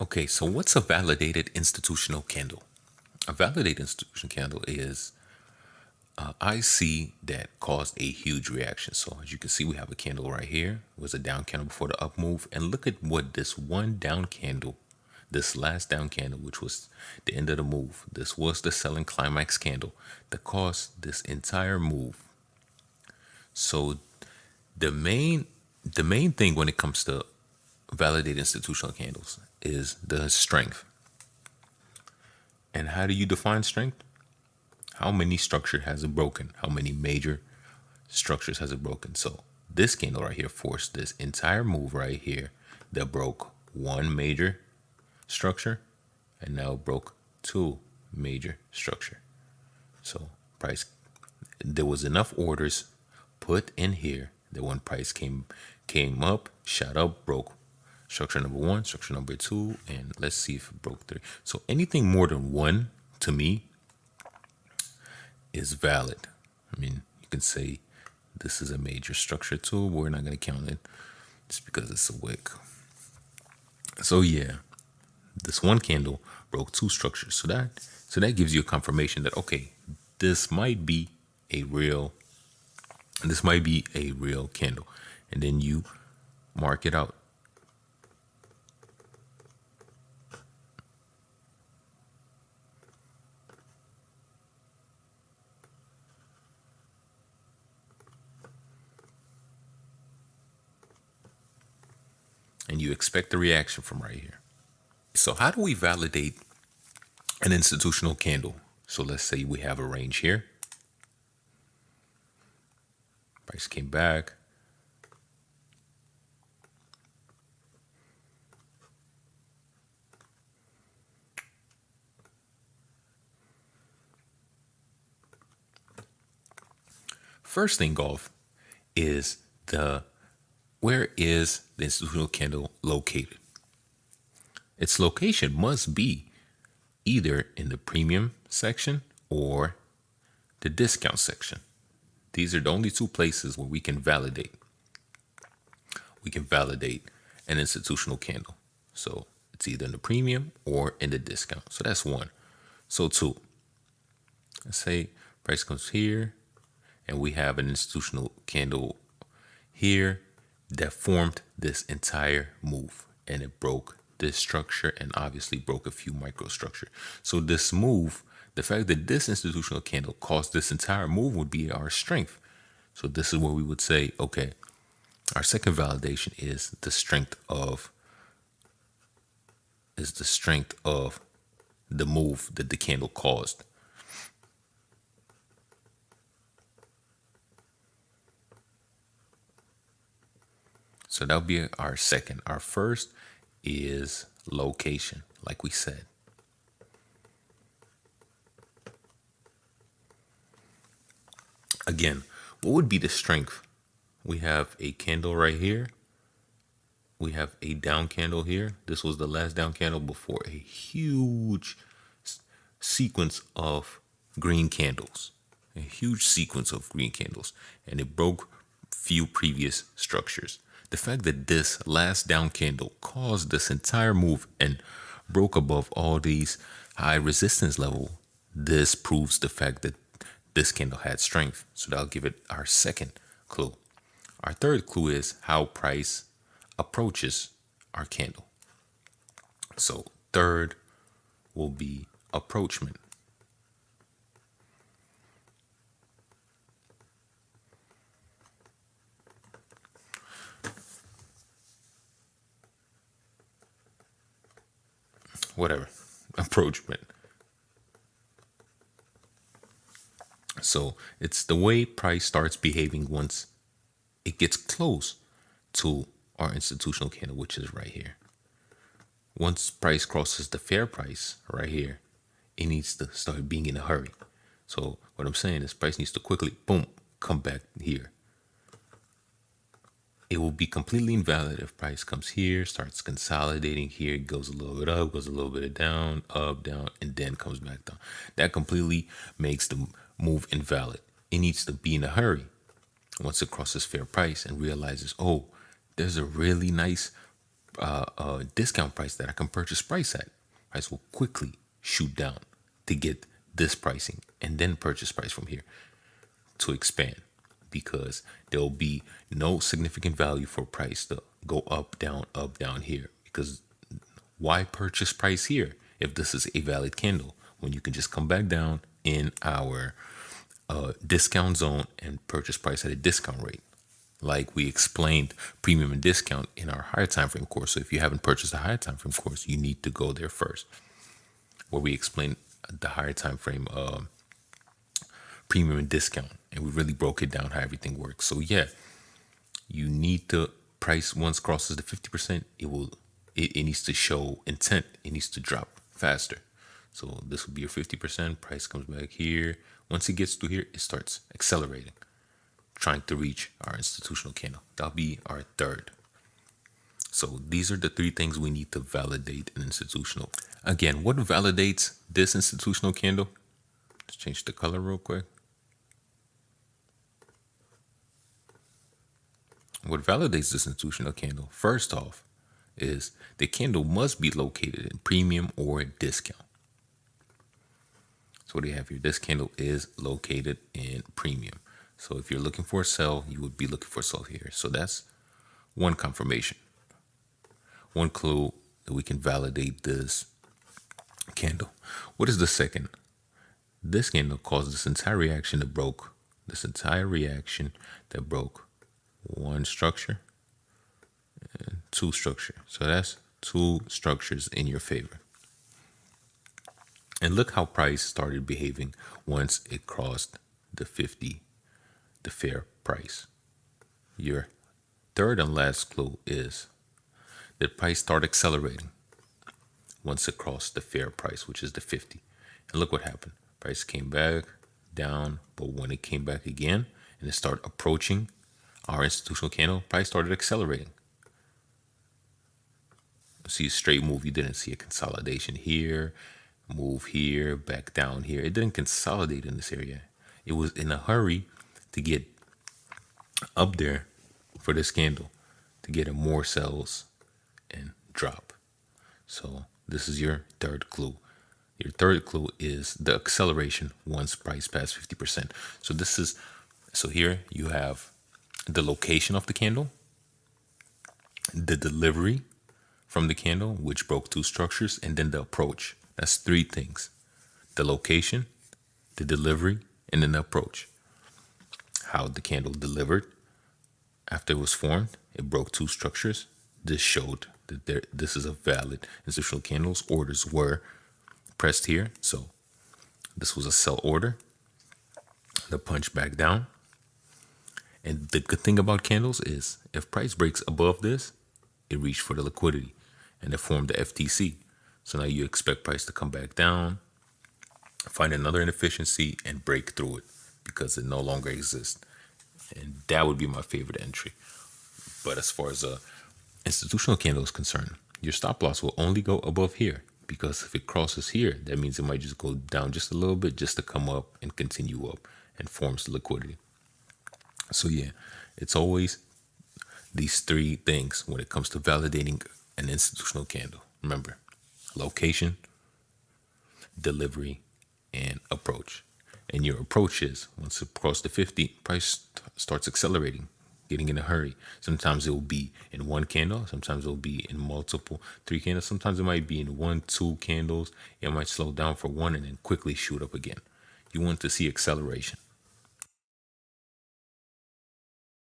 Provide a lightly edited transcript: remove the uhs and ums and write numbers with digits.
Okay, so what's a validated institutional candle? A validated institutional candle is I see that caused a huge reaction. So as you can see, we have a candle right here. It was a down candle before the up move. And look at what this one down candle, this last down candle, which was the end of the move. This was the selling climax candle that caused this entire move. So the main the main thing when it comes to validated institutional candles is the strength. And how do you define strength? How many structure has it broken? How many major structures has it broken? So this candle right here forced this entire move right here that broke one major structure and now broke two major structure. So price, there was enough orders put in here that when price came up, shot up, broke structure number one, structure number two, and let's see if it broke three. So anything more than one to me is valid. I mean, you can say this is a major structure too, but we're not going to count it just because it's a wick. So yeah, this one candle broke two structures. So that gives you a confirmation that okay, this might be a real this might be a real candle. And then you mark it out. And you expect the reaction from right here. So how do we validate an institutional candle? So let's say we have a range here. Price came back. First thing off is the where is the institutional candle located? Its location must be either in the premium section or the discount section. These are the only two places where we can validate. We can validate an institutional candle. So it's either in the premium or in the discount. So that's one. So two, let's say price comes here and we have an institutional candle here that formed this entire move and it broke this structure and obviously broke a few microstructure. So this move, the fact that this institutional candle caused this entire move would be our strength. So this is where we would say, okay, our second validation is the strength of the move that the candle caused. So that'll be our second. Our first is location, like we said. Again, what would be the strength? We have a candle right here. We have a down candle here. This was the last down candle before a huge sequence of green candles. A huge sequence of green candles. And it broke few previous structures. The fact that this last down candle caused this entire move and broke above all these high resistance level, this proves the fact that this candle had strength. So that'll give it our second clue. Our third clue is how price approaches our candle. So third will be approachment. Whatever, approachment. So it's the way price starts behaving once it gets close to our institutional candle, which is right here. Once price crosses the fair price right here, it needs to start being in a hurry. So what I'm saying is price needs to quickly, boom, come back here. It will be completely invalid if price comes here, starts consolidating here, goes a little bit up, goes a little bit down, up, down, and then comes back down. That completely makes the move invalid. It needs to be in a hurry once it crosses fair price and realizes, oh, there's a really nice discount price that I can purchase price at. Price will quickly shoot down to get this pricing and then purchase price from here to expand, because there'll be no significant value for price to go up, down here. Because why purchase price here if this is a valid candle when you can just come back down in our discount zone and purchase price at a discount rate? Like we explained premium and discount in our higher time frame course. So if you haven't purchased the higher time frame course, you need to go there first, where we explain the higher time frame premium and discount, and we really broke it down how everything works. So yeah, you need to price once crosses the 50%, it needs to show intent. It needs to drop faster. So this would be your 50%. Price comes back here. Once it gets to here, it starts accelerating, trying to reach our institutional candle. That'll be our third. So these are the three things we need to validate an institutional. Again, what validates this institutional candle? Let's change the color real quick. What validates this institutional candle, first off, is the candle must be located in premium or discount. So what do you have here? This candle is located in premium. So if you're looking for a sell, you would be looking for a sell here. So that's one confirmation, one clue that we can validate this candle. What is the second? This candle caused this entire reaction that broke one structure and two structure. So that's two structures in your favor. And look how price started behaving once it crossed the 50, the fair price. Your third and last clue is that price started accelerating once it crossed the fair price, which is the 50. And look what happened. Price came back down, but when it came back again and it started approaching our institutional candle, price started accelerating. See a straight move. You didn't see a consolidation here, move here, back down here. It didn't consolidate in this area. It was in a hurry to get up there for this candle, to get in more sells and drop. So this is your third clue. Your third clue is the acceleration once price passed 50%. So here you have the location of the candle, the delivery from the candle, which broke two structures, and then the approach. That's three things: the location, the delivery, and then the approach. How the candle delivered after it was formed, it broke two structures. This showed that this is a valid institutional candles. Orders were pressed here, so this was a sell order. The punch back down. And the good thing about candles is if price breaks above this, it reached for the liquidity and it formed the FTC. So now you expect price to come back down, find another inefficiency, and break through it because it no longer exists. And that would be my favorite entry. But as far as a institutional candle is concerned, your stop loss will only go above here, because if it crosses here, that means it might just go down just a little bit just to come up and continue up and forms the liquidity. So yeah, it's always these three things when it comes to validating an institutional candle. Remember, location, delivery, and approach. And your approach is once it crosses the 50, price starts accelerating, getting in a hurry. Sometimes it will be in one candle. Sometimes it will be in multiple, three candles. Sometimes it might be in 1, 2 candles. It might slow down for one and then quickly shoot up again. You want to see acceleration.